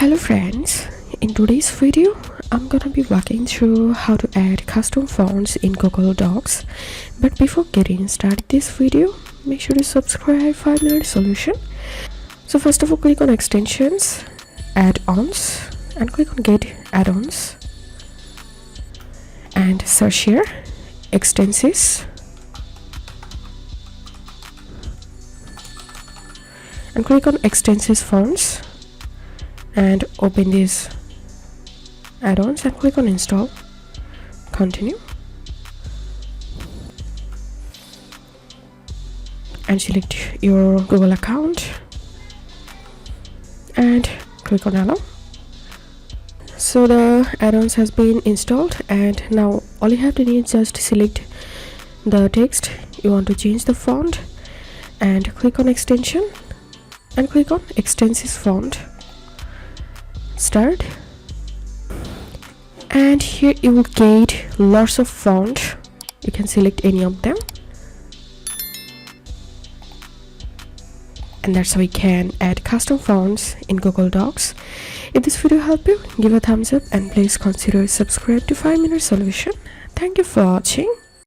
Hello friends, in today's video I'm gonna be walking through how to add custom fonts in Google Docs. But before getting started this video, make sure to subscribe 5-minute solution. So first of all, click on extensions, add-ons, and click on get add-ons and search here extensis and click on extensis fonts and open these add-ons and click on install, continue, and select your Google account and click on allow. So the add-ons has been installed, and now all you have to do is just select the text you want to change the font and click on extension and click on extensis font, start, and here you will get lots of font. You can select any of them, and that's how we can add custom fonts in Google Docs. If this video helped you, give a thumbs up and please consider subscribe to 5-minute solution. Thank you for watching.